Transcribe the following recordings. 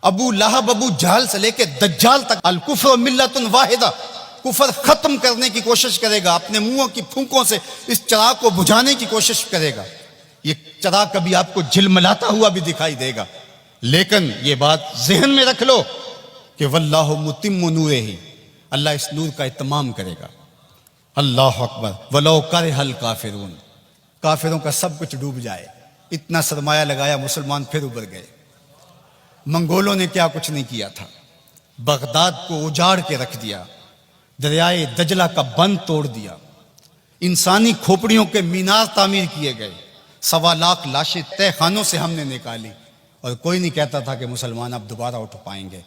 ابو لہب ابو جہل سے لے کے دجال تک الکفر ملت واحدہ، کفر ختم کرنے کی کوشش کرے گا، اپنے منہوں کی پھونکوں سے اس چراغ کو بجھانے کی کوشش کرے گا۔ یہ چراغ کبھی آپ کو جھلملاتا ہوا بھی دکھائی دے گا، لیکن یہ بات ذہن میں رکھ لو کہ واللہ متم نورہ، اللہ اس نور کا اتمام کرے گا۔ اللہ اکبر، ولو کرہ الکافرون، کافروں کا سب کچھ ڈوب جائے، اتنا سرمایہ لگایا، مسلمان پھر ابھر گئے۔ منگولوں نے کیا کچھ نہیں کیا تھا، بغداد کو اجاڑ کے رکھ دیا، دریائے دجلہ کا بند توڑ دیا، انسانی کھوپڑیوں کے مینار تعمیر کیے گئے، 1.25 لاکھ لاشیں تہ خانوں سے ہم نے نکالی، اور کوئی نہیں کہتا تھا کہ مسلمان اب دوبارہ اٹھ پائیں گے۔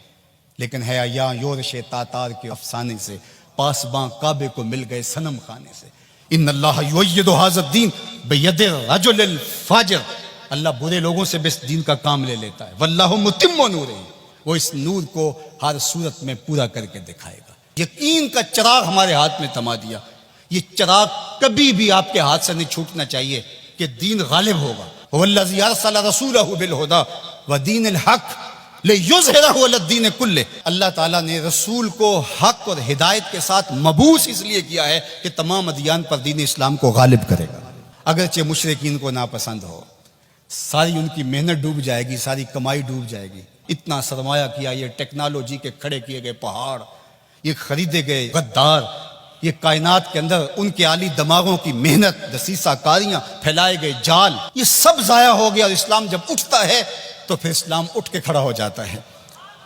لیکن ہے یا یورش تاتار کے افسانے سے، پاسباں کعبے کو مل گئے صنم خانے سے۔ ان اللہ یؤید ھذا الدین بید الرجل الفاجر، اللہ برے لوگوں سے بھی اس دین کا کام لے لیتا ہے۔ واللہ متم نورہ، وہ اس نور کو ہر صورت میں پورا کر کے دکھائے گا۔ یقین کا چراغ ہمارے ہاتھ میں تھما دیا، یہ چراغ کبھی بھی آپ کے ہاتھ سے نہیں چھوٹنا چاہیے کہ دین غالب ہوگا۔ والذی ارسل رسولہ بالہدی ودین الحق لیظہرہ علی الدین کلہ، اللہ تعالیٰ نے رسول کو حق اور ہدایت کے ساتھ مبعوث اس لیے کیا ہے کہ تمام ادیان پر دین اسلام کو غالب کرے گا۔ اگرچہ مشرکین کو ناپسند ہو، ساری ان کی محنت ڈوب جائے گی، ساری کمائی ڈوب جائے گی، اتنا سرمایہ کیا، یہ ٹیکنالوجی کے کھڑے کیے گئے پہاڑ، یہ خریدے گئے غدار، یہ کائنات کے اندر ان کے عالی دماغوں کی محنت، دسیسہ کاریاں، پھیلائے گئے جال، یہ سب ضائع ہو گیا۔ اور اسلام جب اٹھتا ہے تو پھر اسلام اٹھ کے کھڑا ہو جاتا ہے۔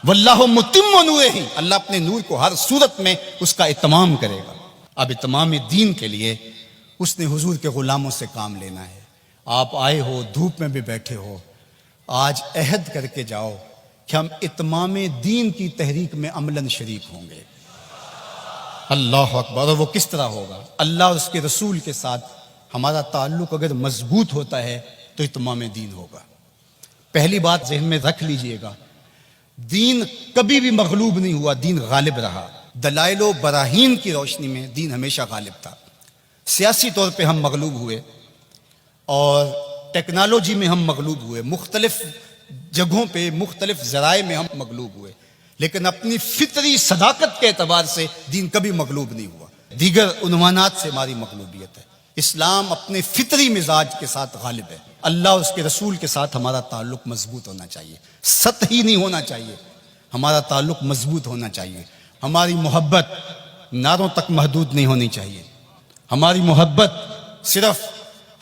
واللہ متم نورہ، اللہ اپنے نور کو ہر صورت میں اس کا اتمام کرے گا۔ اب اتمام دین کے لیے اس نے حضور کے غلاموں سے کام لینا ہے۔ آپ آئے ہو، دھوپ میں بھی بیٹھے ہو، آج عہد کر کے جاؤ کہ ہم اتمام دین کی تحریک میں عملاً شریک ہوں گے۔ اللہ اکبر، اور وہ کس طرح ہوگا؟ اللہ اور اس کے رسول کے ساتھ ہمارا تعلق اگر مضبوط ہوتا ہے تو اتمام دین ہوگا۔ پہلی بات ذہن میں رکھ لیجئے گا، دین کبھی بھی مغلوب نہیں ہوا، دین غالب رہا۔ دلائل و براہین کی روشنی میں دین ہمیشہ غالب تھا۔ سیاسی طور پہ ہم مغلوب ہوئے اور ٹیکنالوجی میں ہم مغلوب ہوئے، مختلف جگہوں پہ مختلف ذرائع میں ہم مغلوب ہوئے، لیکن اپنی فطری صداقت کے اعتبار سے دین کبھی مغلوب نہیں ہوا۔ دیگر عنوانات سے ہماری مغلوبیت ہے، اسلام اپنے فطری مزاج کے ساتھ غالب ہے۔ اللہ اور اس کے رسول کے ساتھ ہمارا تعلق مضبوط ہونا چاہیے، سطحی نہیں ہونا چاہیے، ہمارا تعلق مضبوط ہونا چاہیے۔ ہماری محبت نعروں تک محدود نہیں ہونی چاہیے، ہماری محبت صرف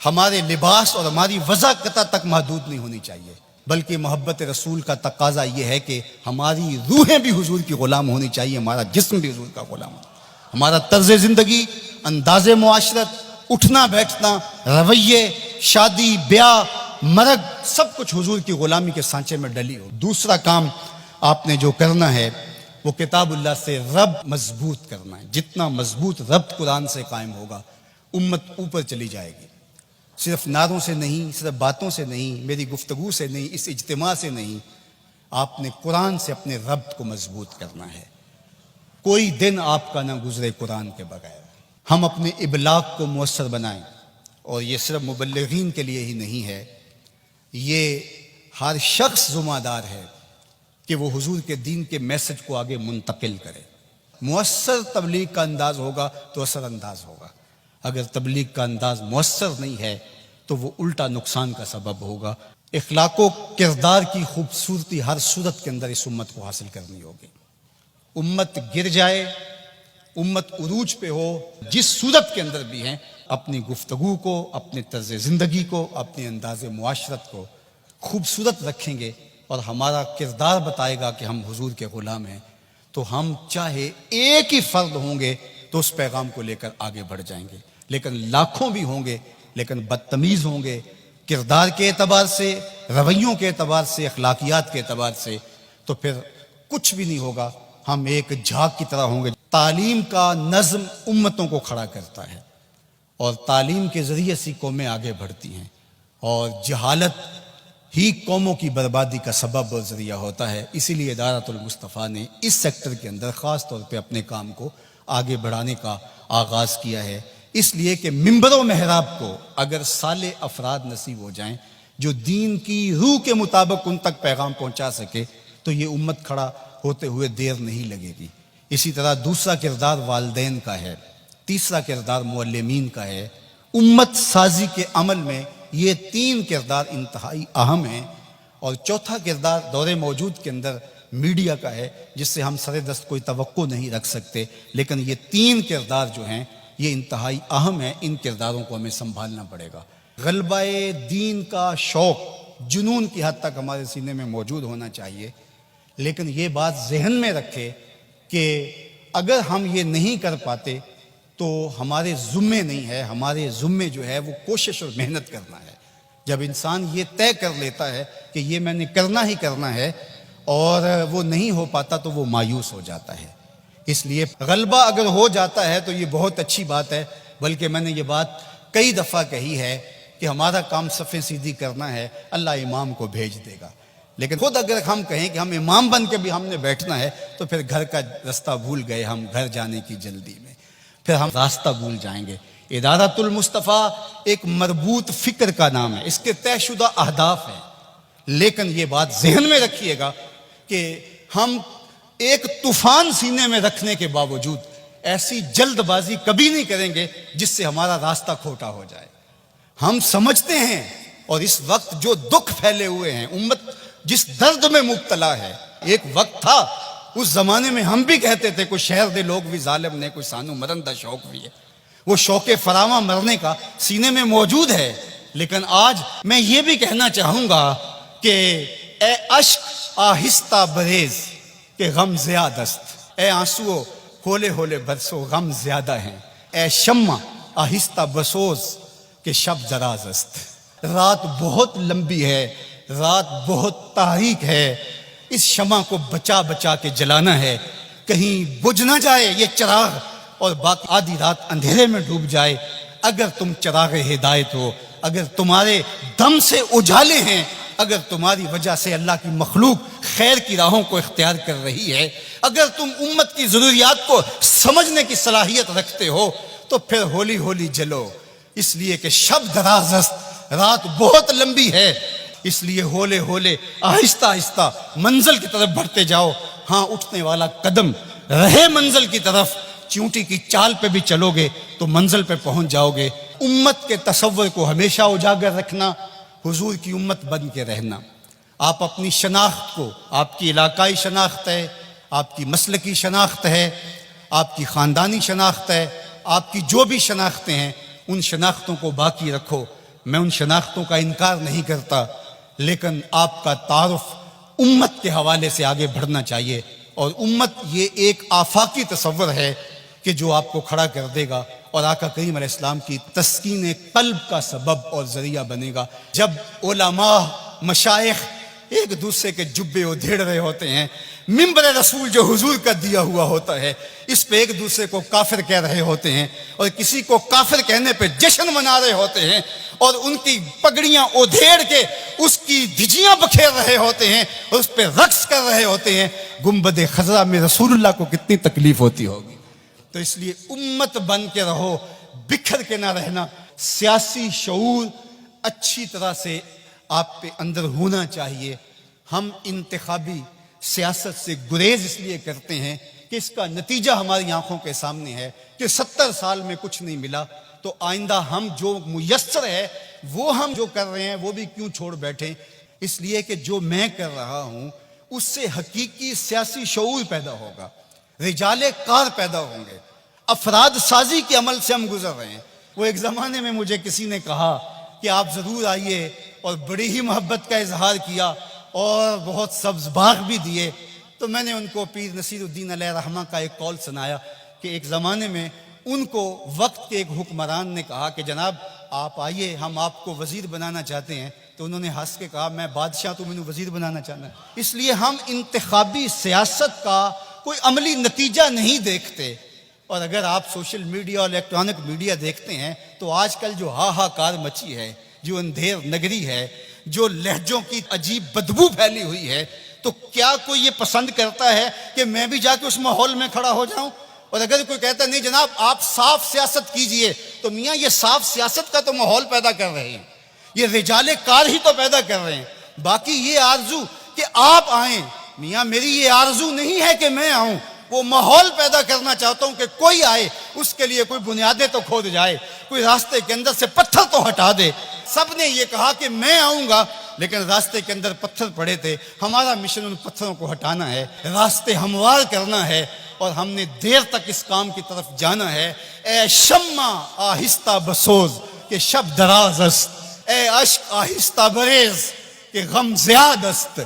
ہمارے لباس اور ہماری وضاحت تک محدود نہیں ہونی چاہیے، بلکہ محبت رسول کا تقاضا یہ ہے کہ ہماری روحیں بھی حضور کی غلام ہونی چاہیے، ہمارا جسم بھی حضور کا غلام ہو، ہمارا طرز زندگی، انداز معاشرت، اٹھنا بیٹھنا، رویے، شادی بیاہ، مرگ، سب کچھ حضور کی غلامی کے سانچے میں ڈلی ہو۔ دوسرا کام آپ نے جو کرنا ہے وہ کتاب اللہ سے رب مضبوط کرنا ہے۔ جتنا مضبوط ربط قرآن سے قائم ہوگا، امت اوپر چلی جائے گی۔ صرف نعروں سے نہیں، صرف باتوں سے نہیں، میری گفتگو سے نہیں، اس اجتماع سے نہیں، آپ نے قرآن سے اپنے ربط کو مضبوط کرنا ہے۔ کوئی دن آپ کا نہ گزرے قرآن کے بغیر۔ ہم اپنے ابلاغ کو مؤثر بنائیں، اور یہ صرف مبلغین کے لیے ہی نہیں ہے، یہ ہر شخص ذمہ دار ہے کہ وہ حضور کے دین کے میسج کو آگے منتقل کرے۔ مؤثر تبلیغ کا انداز ہوگا تو اثر انداز ہوگا، اگر تبلیغ کا انداز مؤثر نہیں ہے تو وہ الٹا نقصان کا سبب ہوگا۔ اخلاق و کردار کی خوبصورتی ہر صورت کے اندر اس امت کو حاصل کرنی ہوگی۔ امت گر جائے، امت عروج پہ ہو، جس صورت کے اندر بھی ہیں، اپنی گفتگو کو، اپنے طرز زندگی کو، اپنے انداز معاشرت کو خوبصورت رکھیں گے اور ہمارا کردار بتائے گا کہ ہم حضور کے غلام ہیں، تو ہم چاہے ایک ہی فرد ہوں گے تو اس پیغام کو لے کر آگے بڑھ جائیں گے، لیکن لاکھوں بھی ہوں گے لیکن بدتمیز ہوں گے کردار کے اعتبار سے، رویوں کے اعتبار سے، اخلاقیات کے اعتبار سے، تو پھر کچھ بھی نہیں ہوگا، ہم ایک جھاگ کی طرح ہوں گے۔ تعلیم کا نظم امتوں کو کھڑا کرتا ہے، اور تعلیم کے ذریعے سے قومیں آگے بڑھتی ہیں، اور جہالت ہی قوموں کی بربادی کا سبب اور ذریعہ ہوتا ہے۔ اسی لیے ادارۃ المصطفیٰ نے اس سیکٹر کے اندر خاص طور پہ اپنے کام کو آگے بڑھانے کا آغاز کیا ہے، اس لیے کہ منبر و محراب کو اگر صالح افراد نصیب ہو جائیں جو دین کی روح کے مطابق ان تک پیغام پہنچا سکے تو یہ امت کھڑا ہوتے ہوئے دیر نہیں لگے گی۔ اسی طرح دوسرا کردار والدین کا ہے، تیسرا کردار معلمین کا ہے۔ امت سازی کے عمل میں یہ تین کردار انتہائی اہم ہیں، اور چوتھا کردار دور موجود کے اندر میڈیا کا ہے، جس سے ہم سر دست کوئی توقع نہیں رکھ سکتے، لیکن یہ تین کردار جو ہیں یہ انتہائی اہم ہیں، ان کرداروں کو ہمیں سنبھالنا پڑے گا۔ غلبہ دین کا شوق جنون کی حد تک ہمارے سینے میں موجود ہونا چاہیے، لیکن یہ بات ذہن میں رکھے کہ اگر ہم یہ نہیں کر پاتے تو ہمارے ذمے نہیں ہے، ہمارے ذمے جو ہے وہ کوشش اور محنت کرنا ہے۔ جب انسان یہ طے کر لیتا ہے کہ یہ میں نے کرنا ہی کرنا ہے اور وہ نہیں ہو پاتا تو وہ مایوس ہو جاتا ہے۔ اس لیے غلبہ اگر ہو جاتا ہے تو یہ بہت اچھی بات ہے، بلکہ میں نے یہ بات کئی دفعہ کہی ہے کہ ہمارا کام صفیں سیدھی کرنا ہے، اللہ امام کو بھیج دے گا۔ لیکن خود اگر ہم کہیں کہ ہم امام بن کے بھی ہم نے بیٹھنا ہے تو پھر گھر کا راستہ بھول گئے، ہم گھر جانے کی جلدی میں پھر ہم راستہ بھول جائیں گے۔ ادارۃ المصطفیٰ ایک مربوط فکر کا نام ہے، اس کے طے شدہ اہداف ہیں، لیکن یہ بات ذہن میں رکھیے گا کہ ہم ایک طوفان سینے میں رکھنے کے باوجود ایسی جلد بازی کبھی نہیں کریں گے جس سے ہمارا راستہ کھوٹا ہو جائے۔ ہم سمجھتے ہیں، اور اس وقت جو دکھ پھیلے ہوئے ہیں، امت جس درد میں مبتلا ہے، ایک وقت تھا اس زمانے میں ہم بھی کہتے تھے کوئی شہر دے لوگ بھی ظالم نے، کوئی سانو مرن دا شوق بھی ہے، وہ شوق فراواں مرنے کا سینے میں موجود ہے۔ لیکن آج میں یہ بھی کہنا چاہوں گا کہ اے اشک آہستہ بریز کہ غم زیادست، اے آنسو ہولے ہولے برسو غم زیادہ ہیں، اے شمع آہستہ بسوز کہ شب دراز است۔ رات بہت لمبی ہے، رات بہت تاریک ہے، اس شمع کو بچا بچا کے جلانا ہے، کہیں بجھ نہ جائے یہ چراغ اور باقی آدھی رات اندھیرے میں ڈوب جائے۔ اگر تم چراغ ہدایت ہو، اگر تمہارے دم سے اجالے ہیں، اگر تمہاری وجہ سے اللہ کی مخلوق خیر کی راہوں کو اختیار کر رہی ہے، اگر تم امت کی ضروریات کو سمجھنے کی صلاحیت رکھتے ہو تو پھر ہولی ہولی جلو، اس لیے کہ شب دراز است، رات بہت لمبی ہے، اس لیے ہولے ہولے آہستہ آہستہ منزل کی طرف بڑھتے جاؤ۔ ہاں اٹھنے والا قدم رہے منزل کی طرف، چونٹی کی چال پہ بھی چلو گے تو منزل پہ پہنچ جاؤ گے۔ امت کے تصور کو ہمیشہ اجاگر رکھنا، حضور کی امت بن کے رہنا۔ آپ اپنی شناخت کو، آپ کی علاقائی شناخت ہے، آپ کی مسلکی شناخت ہے، آپ کی خاندانی شناخت ہے، آپ کی جو بھی شناختیں ہیں ان شناختوں کو باقی رکھو۔ میں ان شناختوں کا انکار نہیں کرتا، لیکن آپ کا تعارف امت کے حوالے سے آگے بڑھنا چاہیے، اور امت یہ ایک آفاقی تصور ہے کہ جو آپ کو کھڑا کر دے گا اور آقا کریم علیہ السلام کی تسکین قلب کا سبب اور ذریعہ بنے گا۔ جب علماء مشائخ ایک دوسرے کے جبے ادھیڑ رہے ہوتے ہیں، منبر رسول جو حضور کا دیا ہوا ہوتا ہے اس پہ ایک دوسرے کو کافر کہہ رہے ہوتے ہیں، اور کسی کو کافر کہنے پہ جشن منا رہے ہوتے ہیں، اور ان کی پگڑیاں ادھیڑ کے اس کی دھجیاں بکھیر رہے ہوتے ہیں اور اس پہ رقص کر رہے ہوتے ہیں، گنبد خضرا میں رسول اللہ کو کتنی تکلیف ہوتی ہوگی۔ تو اس لیے امت بن کے رہو، بکھر کے نہ رہنا۔ سیاسی شعور اچھی طرح سے آپ پہ اندر ہونا چاہیے۔ ہم انتخابی سیاست سے گریز اس لیے کرتے ہیں کہ اس کا نتیجہ ہماری آنکھوں کے سامنے ہے کہ 70 سال میں کچھ نہیں ملا، تو آئندہ ہم جو میسر ہے وہ ہم جو کر رہے ہیں وہ بھی کیوں چھوڑ بیٹھیں۔ اس لیے کہ جو میں کر رہا ہوں اس سے حقیقی سیاسی شعور پیدا ہوگا، رجال کار پیدا ہوں گے، افراد سازی کے عمل سے ہم گزر رہے ہیں۔ وہ ایک زمانے میں مجھے کسی نے کہا کہ آپ ضرور آئیے، اور بڑی ہی محبت کا اظہار کیا اور بہت سبز باغ بھی دیے۔ تو میں نے ان کو پیر نصیر الدین علیہ رحمہ کا ایک قول سنایا کہ ایک زمانے میں ان کو وقت کے ایک حکمران نے کہا کہ جناب آپ آئیے، ہم آپ کو وزیر بنانا چاہتے ہیں۔ تو انہوں نے ہنس کے کہا میں بادشاہ، تو مجھے وزیر بنانا چاہنا ہے۔ اس لیے ہم انتخابی سیاست کا کوئی عملی نتیجہ نہیں دیکھتے۔ اور اگر آپ سوشل میڈیا اور الیکٹرانک میڈیا دیکھتے ہیں تو آج کل جو ہاہاکار مچی ہے، جو اندھیر نگری ہے، جو لہجوں کی عجیب بدبو پھیلی ہوئی ہے، تو کیا کوئی یہ پسند کرتا ہے کہ میں بھی جا کے اس ماحول میں کھڑا ہو جاؤں؟ اور اگر کوئی کہتا نہیں جناب آپ صاف سیاست کیجئے، تو میاں یہ صاف سیاست کا تو ماحول پیدا کر رہے ہیں، یہ رجال کار ہی تو پیدا کر رہے ہیں۔ باقی یہ آرزو کہ آپ آئیں، میاں میری یہ آرزو نہیں ہے کہ میں آؤں، وہ ماحول پیدا کرنا چاہتا ہوں کہ کوئی آئے، اس کے لیے کوئی بنیادیں تو کھود جائے، کوئی راستے کے اندر سے پتھر تو ہٹا دے۔ سب نے یہ کہا کہ میں آؤں گا، لیکن راستے کے اندر پتھر پڑے تھے۔ ہمارا مشن ان پتھروں کو ہٹانا ہے، راستے ہموار کرنا ہے، اور ہم نے دیر تک اس کام کی طرف جانا ہے۔ اے شمع آہستہ بسوز کہ شب دراز است، اے اشک آہستہ بریز کہ غم زیاد است،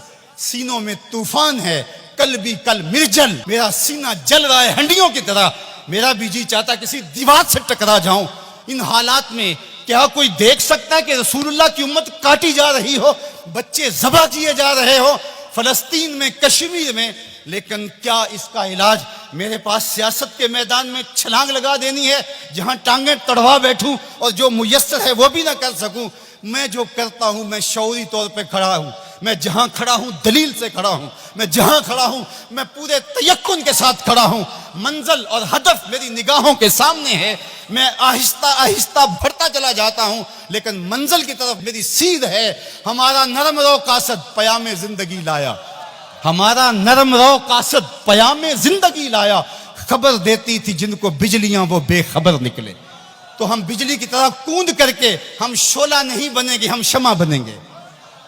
سینوں میں طوفان ہے کل بھی کل مرجل، میرا سینہ جل رہا ہے ہنڈیوں کی طرح، میرا بھی جی چاہتا کسی دیوار سے ٹکرا جاؤں۔ ان حالات میں کیا کوئی دیکھ سکتا ہے کہ رسول اللہ کی امت کاٹی جا رہی ہو، بچے ذبح کیے جا رہے ہو فلسطین میں، کشمیر میں، لیکن کیا اس کا علاج میرے پاس سیاست کے میدان میں چھلانگ لگا دینی ہے، جہاں ٹانگیں تڑوا بیٹھوں اور جو میسر ہے وہ بھی نہ کر سکوں؟ میں جو کرتا ہوں میں شعوری طور پہ کھڑا ہوں، میں جہاں کھڑا ہوں دلیل سے کھڑا ہوں، میں جہاں کھڑا ہوں میں پورے تیقن کے ساتھ کھڑا ہوں، منزل اور ہدف میری نگاہوں کے سامنے ہے، میں آہستہ آہستہ بڑھتا چلا جاتا ہوں، لیکن منزل کی طرف میری سیدھ ہے۔ ہمارا نرم رو قاصد پیام زندگی لایا، ہمارا نرم رو قاصد پیام زندگی لایا، خبر دیتی تھی جن کو بجلیاں وہ بے خبر نکلے۔ تو ہم بجلی کی طرح کوند کر کے ہم شعلہ نہیں بنیں گے، ہم شمع بنیں گے۔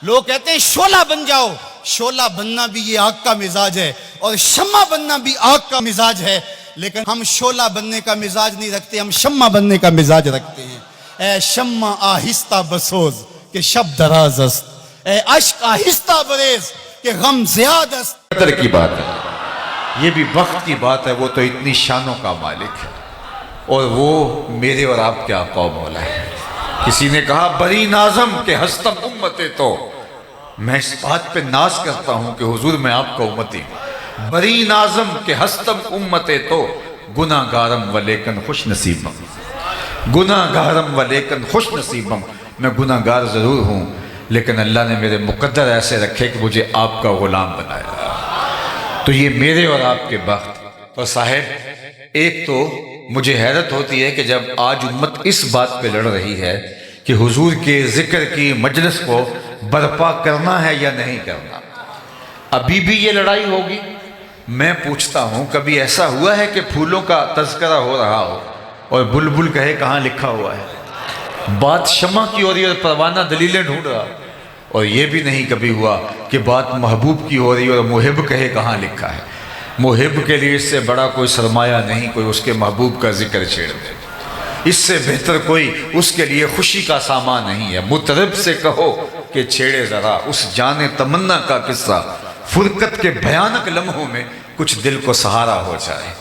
لوگ کہتے ہیں شعلہ بن جاؤ، شعلہ بننا بھی یہ آگ کا مزاج ہے، اور شمع بننا بھی آگ کا مزاج ہے، لیکن ہم شعلہ بننے کا مزاج نہیں رکھتے، ہم شمع بننے کا مزاج رکھتے ہیں۔ اے شمع آہستہ بسوز کہ شب دراز است، اے اشک آہستہ بریز کہ غم زیاد است۔ قدر کی بات ہے، یہ بھی وقت کی بات ہے، وہ تو اتنی شانوں کا مالک ہے، اور وہ میرے اور آپ کے آقا و مولا ہے۔ کسی نے کہا بری نازم کہ ہستم امتے، تو میں اس بات پہ ناز کرتا ہوں کہ حضور میں آپ کا امتی ہوں۔ بری نازم کہ ہستم امتے تو گناہ گارم و لیکن خوش نصیبم، گناہ گارم و لیکن خوش نصیبم، میں گناہ گار ضرور ہوں لیکن اللہ نے میرے مقدر ایسے رکھے کہ مجھے آپ کا غلام بنایا، تو یہ میرے اور آپ کے بخت۔ اور صاحب ایک تو مجھے حیرت ہوتی ہے کہ جب آج امت اس بات پہ لڑ رہی ہے کہ حضور کے ذکر کی مجلس کو برپا کرنا ہے یا نہیں کرنا، ابھی بھی یہ لڑائی ہوگی۔ میں پوچھتا ہوں کبھی ایسا ہوا ہے کہ پھولوں کا تذکرہ ہو رہا ہو اور بلبل کہے کہاں لکھا ہوا ہے؟ بات شمع کی ہو رہی ہے اور پروانہ دلیلیں ڈھونڈ رہا، اور یہ بھی نہیں کبھی ہوا کہ بات محبوب کی ہو رہی ہے اور محب کہے کہاں لکھا ہے۔ محب کے لیے اس سے بڑا کوئی سرمایہ نہیں کوئی اس کے محبوب کا ذکر چھیڑ دے، اس سے بہتر کوئی اس کے لیے خوشی کا سامان نہیں ہے۔ مطرب سے کہو کہ چھیڑے ذرا اس جان تمنا کا قصہ، فرقت کے بھیانک لمحوں میں کچھ دل کو سہارا ہو جائے۔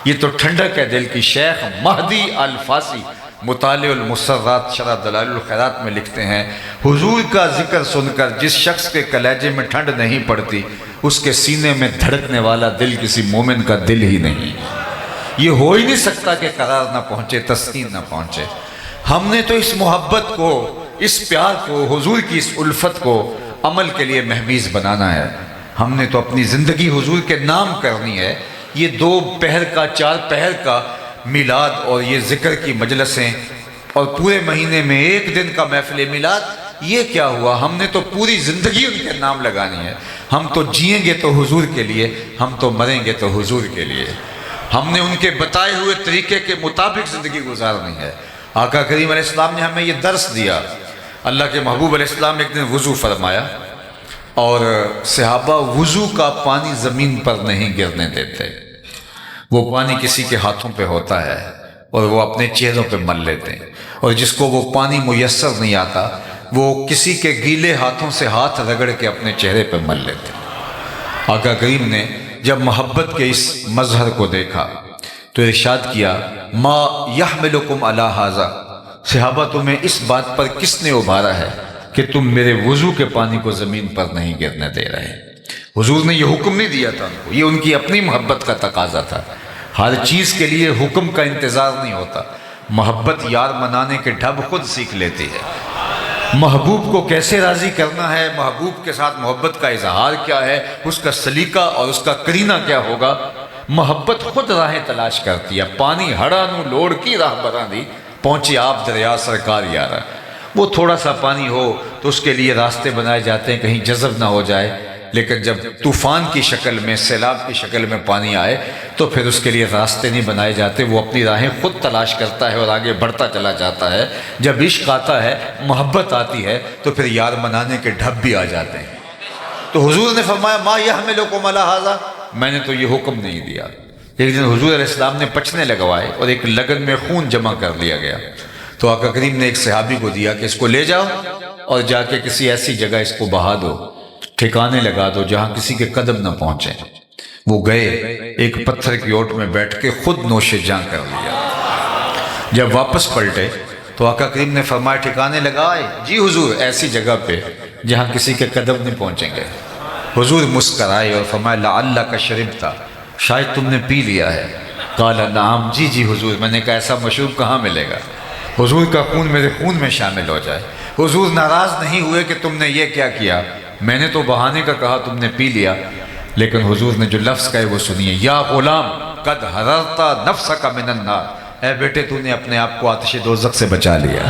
یہ تو ٹھنڈک ہے دل کی۔ شیخ مہدی الفاسی مطالع المسرات شرح دلائل الخیرات میں لکھتے ہیں، حضور کا ذکر سن کر جس شخص کے کلیجے میں ٹھنڈ نہیں پڑتی، اس کے سینے میں دھڑکنے والا دل کسی مومن کا دل ہی نہیں۔ یہ ہو ہی نہیں سکتا کہ قرار نہ پہنچے، تسکین نہ پہنچے۔ ہم نے تو اس محبت کو، اس پیار کو، حضور کی اس الفت کو عمل کے لیے مہمیز بنانا ہے۔ ہم نے تو اپنی زندگی حضور کے نام کرنی ہے۔ یہ 2 پہر کا 4 پہر کا میلاد اور یہ ذکر کی مجلسیں اور پورے مہینے میں 1 دن کا محفل میلاد، یہ کیا ہوا؟ ہم نے تو پوری زندگی ان کے نام لگانی ہے۔ ہم تو جئیں گے تو حضور کے لیے، ہم تو مریں گے تو حضور کے لیے۔ ہم نے ان کے بتائے ہوئے طریقے کے مطابق زندگی گزارنی ہے۔ آقا کریم علیہ السلام نے ہمیں یہ درس دیا۔ اللہ کے محبوب علیہ السلام نے ایک دن وضو فرمایا اور صحابہ وضو کا پانی زمین پر نہیں گرنے دیتے، وہ پانی کسی کے ہاتھوں پہ ہوتا ہے اور وہ اپنے چہروں پہ مل لیتے ہیں، اور جس کو وہ پانی میسر نہیں آتا وہ کسی کے گیلے ہاتھوں سے ہاتھ رگڑ کے اپنے چہرے پہ مل لیتے ہیں۔ آقا کریم نے جب محبت کے اس مظہر کو دیکھا تو ارشاد کیا، ما یحملکم علی ھذا، صحابہ تمہیں اس بات پر کس نے ابھارا ہے کہ تم میرے وضو کے پانی کو زمین پر نہیں گرنے دے رہے؟ حضور نے یہ حکم نہیں دیا تھا ان کو، یہ ان کی اپنی محبت کا تقاضا تھا۔ ہر چیز کے لیے حکم کا انتظار نہیں ہوتا، محبت یار منانے کے ڈھب خود سیکھ لیتی ہے۔ محبوب کو کیسے راضی کرنا ہے، محبوب کے ساتھ محبت کا اظہار کیا ہے، اس کا سلیقہ اور اس کا قرینہ کیا ہوگا، محبت خود راہیں تلاش کرتی ہے۔ پانی ہڑا نو لوڑ کی راہ براں دی، پہنچی آپ دریا سرکار یارا۔ وہ تھوڑا سا پانی ہو تو اس کے لیے راستے بنائے جاتے ہیں کہیں جذب نہ ہو جائے، لیکن جب طوفان کی شکل میں، سیلاب کی شکل میں پانی آئے تو پھر اس کے لیے راستے نہیں بنائے جاتے، وہ اپنی راہیں خود تلاش کرتا ہے اور آگے بڑھتا چلا جاتا ہے۔ جب عشق آتا ہے، محبت آتی ہے، تو پھر یار منانے کے ڈھب بھی آ جاتے ہیں۔ تو حضور نے فرمایا ما یحملکم علی ھذا، میں نے تو یہ حکم نہیں دیا۔ ایک دن حضور علیہ السلام نے پچنے لگوائے اور ایک لگن میں خون جمع کر لیا گیا، تو آقا کریم نے ایک صحابی کو دیا کہ اس کو لے جاؤ اور جا کے کسی ایسی جگہ اس کو بہا دو، ٹھکانے لگا دو جہاں کسی کے قدم نہ پہنچے۔ وہ گئے، ایک پتھر کی اوٹ میں بیٹھ کے خود نوش جاں کر لیا۔ جب واپس پلٹے تو آقا کریم نے فرمایا ٹھکانے لگائے؟ جی حضور، ایسی جگہ پہ جہاں کسی کے قدم نہیں پہنچیں گے۔ حضور مسکرائے اور فرمایا لعلک شربت، شاید تم نے پی لیا ہے۔ قال نعم، جی جی حضور، میں نے کہا ایسا مشروب کہاں ملے گا، حضور کا خون میرے خون میں شامل ہو جائے۔ حضور ناراض نہیں ہوئے کہ تم نے یہ کیا کیا، میں نے تو بہانے کا کہا، تم نے پی لیا۔ لیکن حضور نے جو لفظ کہے وہ سنیے، یا غلام قد حررت نفسک من النار، اے بیٹے تو نے اپنے آپ کو آتش دوزخ سے بچا لیا۔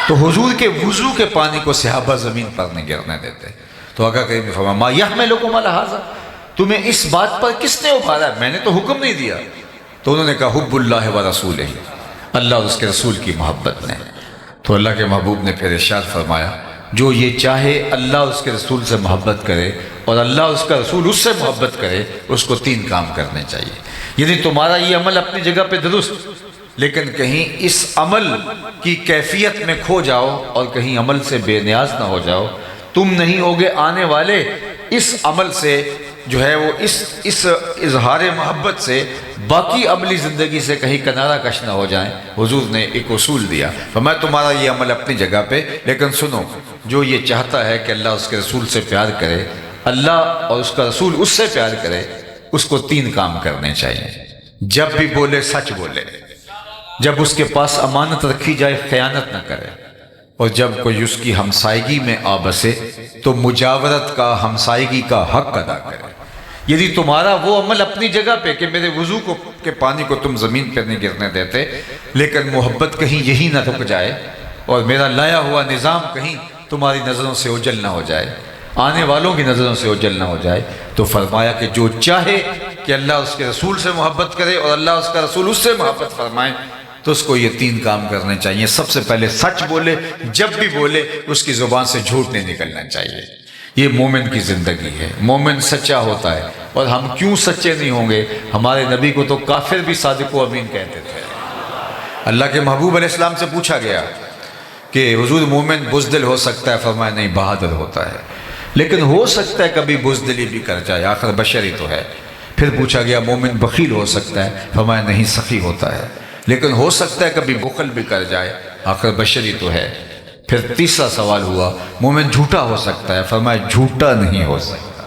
تو حضور کے وضو کے پانی کو صحابہ زمین پر نہیں گرنے دیتے۔ تو آقا کریم نے فرمایا ما یحملکم علی ھذا، تمہیں اس بات پر کس نے ابھارا، میں نے تو حکم نہیں دیا۔ تو انہوں نے کہا حب اللہ و رسولہ، اللہ اور اس کے رسول کی محبت نے۔ تو اللہ کے محبوب نے پھر ارشاد فرمایا جو یہ چاہے اللہ اور اس کے رسول سے محبت کرے اور اللہ اور اس کا رسول اس سے محبت کرے، اس کو 3 کام کرنے چاہیے۔ یعنی تمہارا یہ عمل اپنی جگہ پہ درست، لیکن کہیں اس عمل کی کیفیت میں کھو جاؤ اور کہیں عمل سے بے نیاز نہ ہو جاؤ۔ تم نہیں ہوگے آنے والے اس عمل سے جو ہے وہ اس اظہار محبت سے باقی عملی زندگی سے کہیں کنارہ کش نہ ہو جائیں۔ حضور نے ایک اصول دیا، فرمایا تمہارا یہ عمل اپنی جگہ پہ، لیکن سنو جو یہ چاہتا ہے کہ اللہ اس کے رسول سے پیار کرے، اللہ اور اس کا رسول اس سے پیار کرے، اس کو 3 کام کرنے چاہیے۔ جب بھی بولے سچ بولے، جب اس کے پاس امانت رکھی جائے خیانت نہ کرے، اور جب کوئی اس کی ہمسائیگی میں آ بسے تو مجاورت کا، ہمسائیگی کا حق ادا کرے۔ یعنی تمہارا وہ عمل اپنی جگہ پہ کہ میرے وضو کے پانی کو تم زمین پر نہیں گرنے دیتے، لیکن محبت کہیں یہی نہ رک جائے اور میرا لایا ہوا نظام کہیں تمہاری نظروں سے اوجھل نہ ہو جائے، آنے والوں کی نظروں سے اوجھل نہ ہو جائے۔ تو فرمایا کہ جو چاہے کہ اللہ اس کے رسول سے محبت کرے اور اللہ اس کا رسول اس سے محبت فرمائے، تو اس کو یہ 3 کام کرنے چاہیے۔ سب سے پہلے سچ بولے، جب بھی بولے اس کی زبان سے جھوٹ نہیں نکلنا چاہیے۔ یہ مومن کی زندگی ہے، مومن سچا ہوتا ہے۔ اور ہم کیوں سچے نہیں ہوں گے؟ ہمارے نبی کو تو کافر بھی صادق و امین کہتے تھے۔ اللہ کے محبوب علیہ السلام سے پوچھا گیا کہ حضور مومن بزدل ہو سکتا ہے؟ فرمایا نہیں، بہادر ہوتا ہے، لیکن ہو سکتا ہے کبھی بزدلی بھی کر جائے، آخر بشر ہی تو ہے۔ پھر پوچھا گیا مومن بخیل ہو سکتا ہے؟ فرمایا نہیں، سخی ہوتا ہے، لیکن ہو سکتا ہے کبھی بخل بھی کر جائے، آخر بشر ہی تو ہے۔ پھر تیسرا سوال ہوا مومن جھوٹا ہو سکتا ہے؟ فرمایا جھوٹا نہیں ہو سکتا،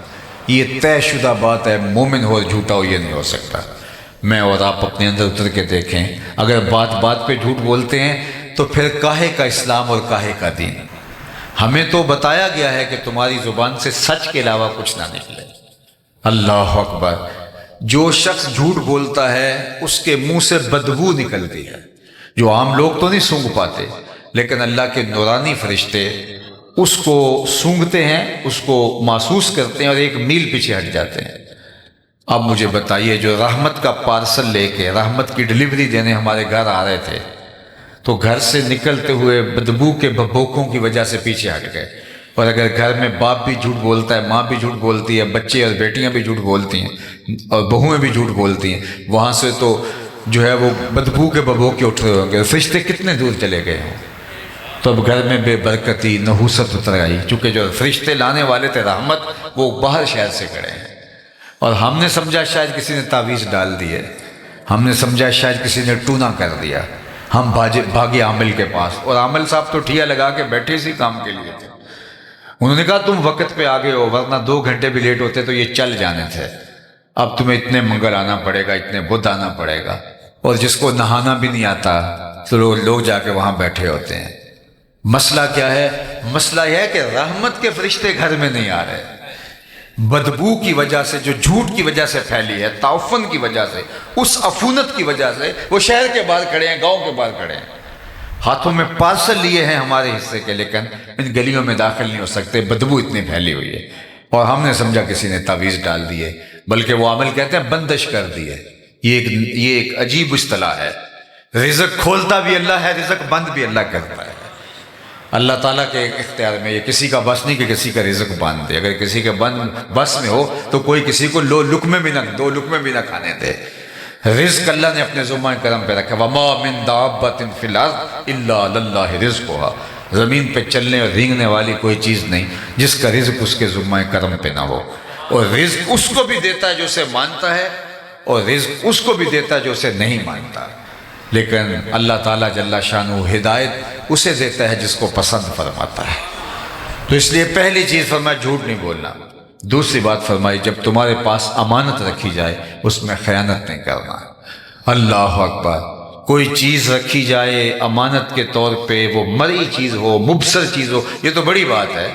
یہ طے شدہ بات ہے، مومن ہو جھوٹا ہو یہ نہیں ہو سکتا۔ میں اور آپ اپنے اندر اتر کے دیکھیں، اگر بات بات پہ جھوٹ بولتے ہیں تو پھر کاہے کا اسلام اور کاہے کا دین؟ ہمیں تو بتایا گیا ہے کہ تمہاری زبان سے سچ کے علاوہ کچھ نہ نکلے۔ اللہ اکبر! جو شخص جھوٹ بولتا ہے اس کے منہ سے بدبو نکلتی ہے، جو عام لوگ تو نہیں سونگھ پاتے، لیکن اللہ کے نورانی فرشتے اس کو سونگھتے ہیں، اس کو محسوس کرتے ہیں اور 1 میل پیچھے ہٹ جاتے ہیں۔ اب مجھے بتائیے جو رحمت کا پارسل لے کے، رحمت کی ڈلیوری دینے ہمارے گھر آ رہے تھے، تو گھر سے نکلتے ہوئے بدبو کے بھبوکوں کی وجہ سے پیچھے ہٹ گئے۔ اور اگر گھر میں باپ بھی جھوٹ بولتا ہے، ماں بھی جھوٹ بولتی ہے، بچے اور بیٹیاں بھی جھوٹ بولتی ہیں اور بہویں بھی جھوٹ بولتی ہیں، وہاں سے تو جو ہے وہ بدبو کے بھبوکے اٹھ رہے ہوں گے، فرشتے کتنے دور چلے گئے ہوں۔ تو اب گھر میں بے برکتی، نحوست اتر آئی، چونکہ جو فرشتے لانے والے تھے رحمت، وہ باہر شہر سے کھڑے ہیں۔ اور ہم نے سمجھا شاید کسی نے تعویذ ڈال دی ہے، ہم نے سمجھا شاید کسی نے ٹونا کر دیا، ہم بھاگے عامل کے پاس، اور عامل صاحب تو ٹھیا لگا کے بیٹھے اسی کام کے لیے تھے۔ انہوں نے کہا تم وقت پہ آگے ہو، ورنہ 2 گھنٹے بھی لیٹ ہوتے تو یہ چل جانے تھے، اب تمہیں اتنے منگل آنا پڑے گا، اتنے بدھ آنا پڑے گا۔ اور جس کو نہانا بھی نہیں آتا تو لوگ جا کے وہاں بیٹھے ہوتے ہیں۔ مسئلہ کیا ہے؟ مسئلہ یہ ہے کہ رحمت کے فرشتے گھر میں نہیں آ رہے، بدبو کی وجہ سے، جو جھوٹ کی وجہ سے پھیلی ہے، تعفن کی وجہ سے، اس عفونت کی وجہ سے وہ شہر کے باہر کھڑے ہیں، گاؤں کے باہر کھڑے ہیں، ہاتھوں میں پارسل لیے ہیں ہمارے حصے کے، لیکن ان گلیوں میں داخل نہیں ہو سکتے، بدبو اتنی پھیلی ہوئی ہے۔ اور ہم نے سمجھا کسی نے تعویذ ڈال دیے، بلکہ وہ عمل کہتے ہیں بندش کر دی ہے۔ یہ ایک عجیب اصطلاح ہے۔ رزق کھولتا بھی اللہ ہے، رزق بند بھی اللہ کرتا ہے۔ اللہ تعالیٰ کے اختیار میں، یہ کسی کا بس نہیں کہ کسی کا رزق باندھ دے۔ اگر کسی کے بس میں ہو تو کوئی کسی کو دو لقمے بھی نہ کھانے دے۔ رزق اللہ نے اپنے ذمہ کرم پہ رکھا۔ وَمَا مِن دَابَّةٍ فِي الْأَرْضِ إِلَّا عَلَى اللَّهِ رِزْقُهَا۔ زمین پہ چلنے اور رینگنے والی کوئی چیز نہیں جس کا رزق اس کے ذمہ کرم پہ نہ ہو۔ اور رزق اس کو بھی دیتا ہے جو اسے مانتا ہے، اور رزق اس کو بھی دیتا ہے جو اسے نہیں مانتا۔ لیکن اللہ تعالیٰ جل شانہ ہدایت اسے دیتا ہے جس کو پسند فرماتا ہے۔ تو اس لیے پہلی چیز فرمایا جھوٹ نہیں بولنا۔ دوسری بات فرمائی جب تمہارے پاس امانت رکھی جائے اس میں خیانت نہیں کرنا۔ اللہ اکبر! کوئی چیز رکھی جائے امانت کے طور پہ، وہ مرئی چیز ہو، مبصر چیز ہو، یہ تو بڑی بات ہے۔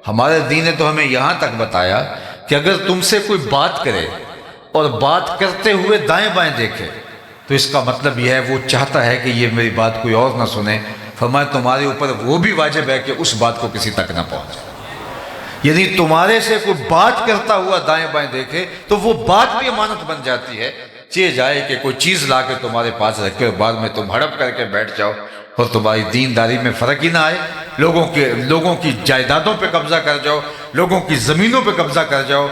ہمارے دین نے تو ہمیں یہاں تک بتایا کہ اگر تم سے کوئی بات کرے اور بات کرتے ہوئے دائیں بائیں دیکھے تو اس کا مطلب یہ ہے وہ چاہتا ہے کہ یہ میری بات کوئی اور نہ سنے۔ فرمایا تمہارے اوپر وہ بھی واجب ہے کہ اس بات کو کسی تک نہ پہنچے۔ یعنی تمہارے سے کوئی بات کرتا ہوا دائیں بائیں دیکھے تو وہ بات بھی امانت بن جاتی ہے۔ چاہے جائے کہ کوئی چیز لا کے تمہارے پاس رکھے اور بعد میں تم ہڑپ کر کے بیٹھ جاؤ اور تمہاری دینداری میں فرق ہی نہ آئے، لوگوں کی جائیدادوں پہ قبضہ کر جاؤ، لوگوں کی زمینوں پہ قبضہ کر جاؤ،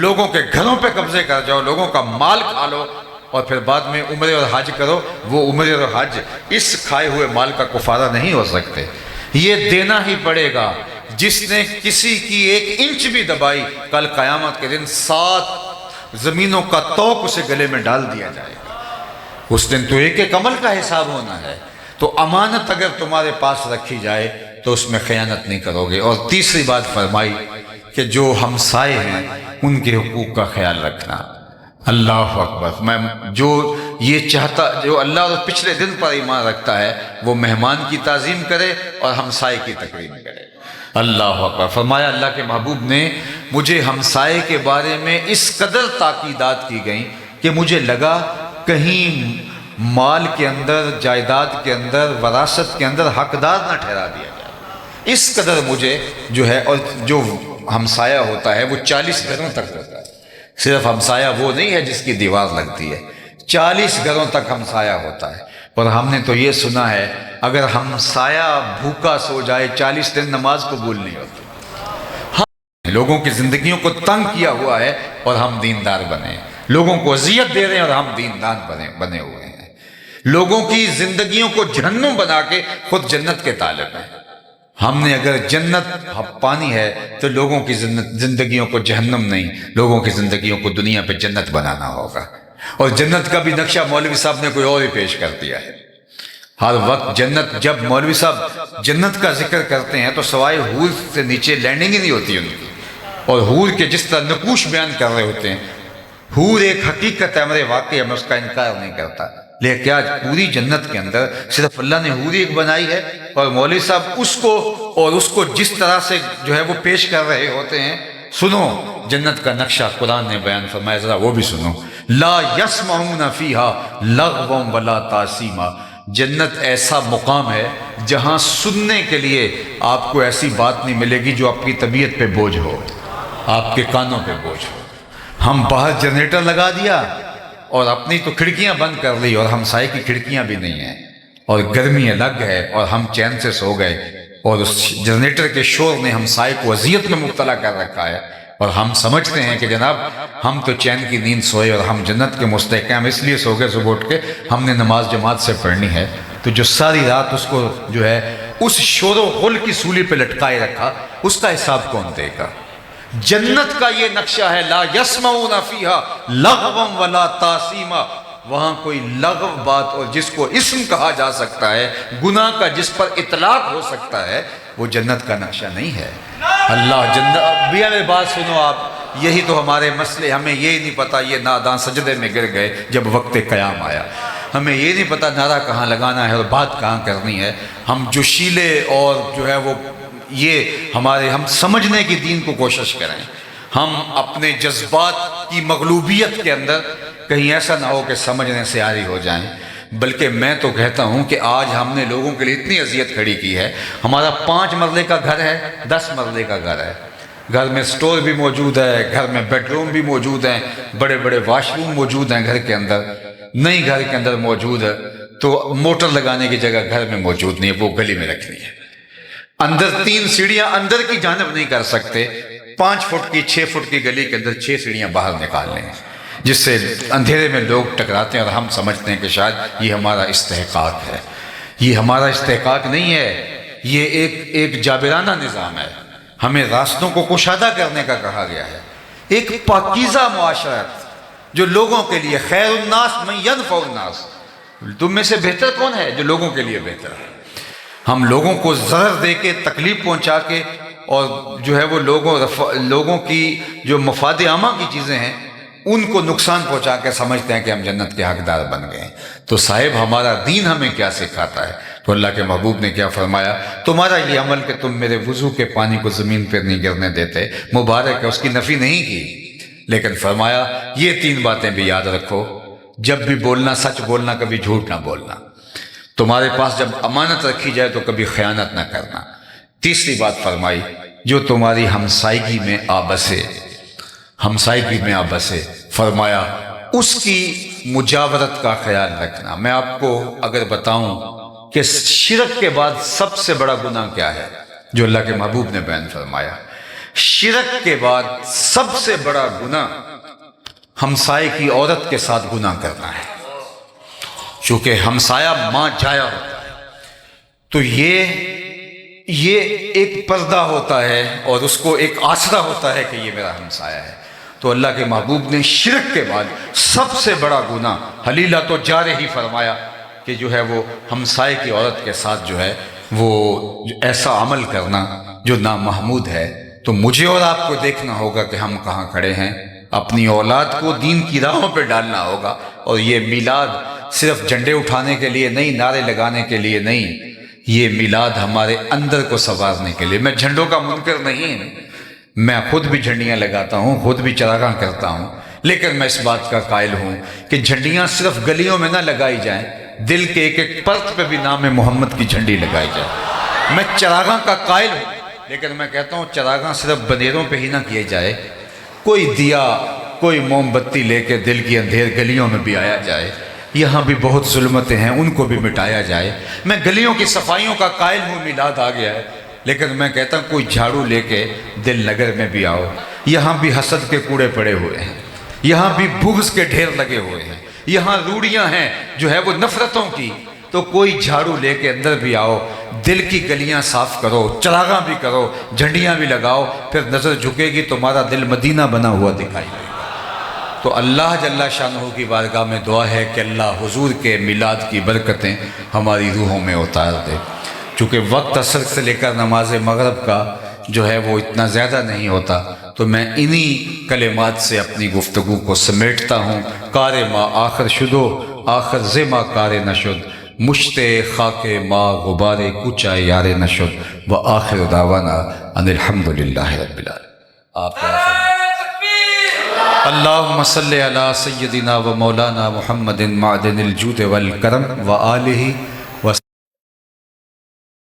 لوگوں کے گھروں پہ قبضے کر جاؤ، لوگوں کا مال کھا لو اور پھر بعد میں عمرے اور حج کرو۔ وہ عمرے اور حج اس کھائے ہوئے مال کا کفارہ نہیں ہو سکتے۔ یہ دینا ہی پڑے گا۔ جس نے کسی کی 1 انچ بھی دبائی، کل قیامت کے دن 7 زمینوں کا توق اسے گلے میں ڈال دیا جائے گا۔ اس دن تو ایک عمل کا حساب ہونا ہے۔ تو امانت اگر تمہارے پاس رکھی جائے تو اس میں خیانت نہیں کرو گے۔ اور تیسری بات فرمائی کہ جو ہمسائے ہیں ان کے حقوق کا خیال رکھنا۔ اللہ اکبر! میں جو اللہ اور پچھلے دن پر ایمان رکھتا ہے وہ مہمان کی تعظیم کرے اور ہمسائے کی تکریم کرے۔ اللہ اکبر! فرمایا اللہ کے محبوب نے مجھے ہمسائے کے بارے میں اس قدر تاکیدات کی گئیں کہ مجھے لگا کہیں مال کے اندر، جائیداد کے اندر، وراثت کے اندر حقدار نہ ٹھہرا دیا جائے۔ اس قدر مجھے جو ہے، اور جو ہمسایہ ہوتا ہے وہ 40 گھروں تک ہوتا ہے۔ صرف ہمسایہ وہ نہیں ہے جس کی دیوار لگتی ہے، 40 گھروں تک ہمسایہ ہوتا ہے۔ اور ہم نے تو یہ سنا ہے اگر ہمسایہ بھوکا سو جائے 40 دن نماز قبول نہیں ہوتی۔ ہم لوگوں کی زندگیوں کو تنگ کیا ہوا ہے اور ہم دیندار بنے، لوگوں کو اذیت دے رہے ہیں اور ہم دیندار بنے ہوئے ہیں، لوگوں کی زندگیوں کو جہنم بنا کے خود جنت کے طالب ہیں۔ ہم نے اگر جنت پانی ہے تو لوگوں کی زندگیوں کو جہنم نہیں، لوگوں کی زندگیوں کو دنیا پہ جنت بنانا ہوگا۔ اور جنت کا بھی نقشہ مولوی صاحب نے کوئی اور ہی پیش کر دیا ہے۔ ہر وقت جنت، جب مولوی صاحب جنت کا ذکر کرتے ہیں تو سوائے حور سے نیچے لینڈنگ ہی نہیں ہوتی ان کی، اور حور کے جس طرح نقوش بیان کر رہے ہوتے ہیں۔ حور ایک حقیقت ہے، ہمارے واقعہ میں اس کا انکار نہیں کرتا، لیکن کیا پوری جنت کے اندر صرف اللہ نے حور ایک بنائی ہے اور مولوی صاحب اس کو جس طرح سے جو ہے وہ پیش کر رہے ہوتے ہیں۔ سنو جنت کا نقشہ قرآن نے بیان فرمایا، ذرا وہ بھی سنو۔ لا یسمعون فیہا لغوا ولا تاثیما۔ جنت ایسا مقام ہے جہاں سننے کے لیے آپ کو ایسی بات نہیں ملے گی جو آپ کی طبیعت پہ بوجھ ہو، آپ کے کانوں پہ بوجھ ہو۔ ہم باہر جنریٹر لگا دیا اور اپنی تو کھڑکیاں بند کر لی اور ہمسائے کی کھڑکیاں بھی نہیں ہیں، اور گرمی الگ ہے اور ہم چین سے سو گئے، اور اس جنریٹر کے شور نے ہمسائے کو اذیت میں مبتلا کر رکھا ہے، اور ہم سمجھتے ہیں کہ جناب ہم تو چین کی نیند سوئے اور ہم جنت کے مستحق ہیں، ہم اس لیے سو گئے صبح اٹھ کے ہم نے نماز جماعت سے پڑھنی ہے۔ تو جو ساری رات اس کو جو ہے اس شور و غل کی سولی پہ لٹکائے رکھا، اس کا حساب کون دے گا؟ جنت کا یہ نقشہ ہے، لا یسمعون فیہا لغوا ولا تاثیما۔ وہاں کوئی لغو بات اور جس کو اسم کہا جا سکتا ہے، گناہ کا جس پر اطلاق ہو سکتا ہے، وہ جنت کا نقشہ نہیں ہے۔ اللہ جنت بھی ہمیں بات سنو آپ، یہی تو ہمارے مسئلے، ہمیں یہ نہیں پتا یہ ناداں سجدے میں گر گئے جب وقت قیام آیا، ہمیں یہ نہیں پتا نعرہ کہاں لگانا ہے اور بات کہاں کرنی ہے۔ ہم جوشیلے اور جو ہے وہ ہم سمجھنے کی دین کو کوشش کریں، ہم اپنے جذبات کی مغلوبیت کے اندر کہیں ایسا نہ ہو کہ سمجھنے سے عاری ہو جائیں۔ بلکہ میں تو کہتا ہوں کہ آج ہم نے لوگوں کے لیے اتنی اذیت کھڑی کی ہے، ہمارا 5 مرلے کا گھر ہے، 10 مرلے کا گھر ہے، گھر میں سٹور بھی موجود ہے، گھر میں بیڈ روم بھی موجود ہیں، بڑے بڑے واش روم موجود ہیں گھر کے اندر، نہیں گھر کے اندر موجود ہے تو موٹر لگانے کی جگہ گھر میں موجود نہیں ہے، وہ گلی میں رکھنی ہے۔ اندر 3 سیڑھیاں اندر کی جانب نہیں کر سکتے، 5 فٹ کی 6 فٹ کی گلی کے اندر 6 سیڑھیاں باہر نکال لیں، جس سے اندھیرے میں لوگ ٹکراتے ہیں اور ہم سمجھتے ہیں کہ شاید یہ ہمارا استحقاق ہے۔ یہ ہمارا استحقاق نہیں ہے، یہ ایک جابرانہ نظام ہے، ہمیں راستوں کو کشادہ کرنے کا کہا گیا ہے۔ ایک پاکیزہ معاشرت جو لوگوں کے لیے، خیر الناس من ینفع الناس، تم میں سے بہتر کون ہے؟ جو لوگوں کے لیے بہتر ہے۔ ہم لوگوں کو ضرر دے کے، تکلیف پہنچا کے، اور جو ہے وہ لوگوں کی جو مفاد عامہ کی چیزیں ہیں ان کو نقصان پہنچا کے سمجھتے ہیں کہ ہم جنت کے حقدار بن گئے ہیں۔ تو صاحب ہمارا دین ہمیں کیا سکھاتا ہے؟ تو اللہ کے محبوب نے کیا فرمایا؟ تمہارا یہ عمل کہ تم میرے وضو کے پانی کو زمین پر نہیں گرنے دیتے، مبارک ہے، اس کی نفی نہیں کی، لیکن فرمایا یہ 3 باتیں بھی یاد رکھو، جب بھی بولنا سچ بولنا، کبھی جھوٹ نہ بولنا، تمہارے پاس جب امانت رکھی جائے تو کبھی خیانت نہ کرنا۔ تیسری بات فرمائی، جو تمہاری ہمسائیگی میں آ بسے، ہمسائیگی میں آ بسے، فرمایا اس کی مجاورت کا خیال رکھنا۔ میں آپ کو اگر بتاؤں کہ شرک کے بعد سب سے بڑا گناہ کیا ہے جو اللہ کے محبوب نے بیان فرمایا، شرک کے بعد سب سے بڑا گناہ ہمسائے کی عورت کے ساتھ گناہ کرنا ہے، چونکہ ہمسایہ ماں جایا ہوتا ہے، تو یہ ایک پردہ ہوتا ہے اور اس کو ایک آسرا ہوتا ہے کہ یہ میرا ہمسایہ ہے۔ تو اللہ کے محبوب نے شرک کے بعد سب سے بڑا گناہ حلیلہ تو جارے ہی فرمایا کہ جو ہے وہ ہمسائے کی عورت کے ساتھ جو ہے وہ ایسا عمل کرنا جو نامحمود ہے۔ تو مجھے اور آپ کو دیکھنا ہوگا کہ ہم کہاں کھڑے ہیں، اپنی اولاد کو دین کی راہوں پہ ڈالنا ہوگا۔ اور یہ میلاد صرف جھنڈے اٹھانے کے لیے نہیں، نعرے لگانے کے لیے نہیں، یہ میلاد ہمارے اندر کو سنوارنے کے لیے۔ میں جھنڈوں کا منکر نہیں، میں خود بھی جھنڈیاں لگاتا ہوں، خود بھی چراغاں کرتا ہوں، لیکن میں اس بات کا قائل ہوں کہ جھنڈیاں صرف گلیوں میں نہ لگائی جائیں، دل کے ایک ایک پرت پہ بھی نام محمد کی جھنڈی لگائی جائے۔ میں چراغاں کا قائل ہوں، لیکن میں کہتا ہوں چراغاں صرف بنیروں پہ ہی نہ کیے جائے، کوئی دیا، کوئی موم بتی لے کے دل کی اندھیر گلیوں میں بھی آیا جائے، یہاں بھی بہت ظلمتیں ہیں، ان کو بھی مٹایا جائے۔ میں گلیوں کی صفائیوں کا قائل ہوں، میلاد آ گیا ہے، لیکن میں کہتا ہوں کوئی جھاڑو لے کے دل نگر میں بھی آؤ، یہاں بھی حسد کے کوڑے پڑے ہوئے ہیں، یہاں بھی بغض کے ڈھیر لگے ہوئے ہیں، یہاں روڑیاں ہیں جو ہے وہ نفرتوں کی، تو کوئی جھاڑو لے کے اندر بھی آؤ، دل کی گلیاں صاف کرو، چراغاں بھی کرو، جھنڈیاں بھی لگاؤ، پھر نظر جھکے گی تمہارا دل مدینہ بنا ہوا دکھائی دے گا۔ تو اللہ جل شانہ کی بارگاہ میں دعا ہے کہ اللہ حضور کے میلاد کی برکتیں ہماری روحوں میں اتار دے۔ چونکہ وقت عصر سے لے کر نماز مغرب کا جو ہے وہ اتنا زیادہ نہیں ہوتا، تو میں انہی کلمات سے اپنی گفتگو کو سمیٹتا ہوں۔ کار ما آخر شدو، آخر زما کار نشد، مشت خاک ما غبار کچا یار نشد، و آخر دعوانا ان الحمدللہ رب العالمین۔ آپ اللہم صلی علی سیدنا و مولانا محمد معدن الجود والکرم و آلہ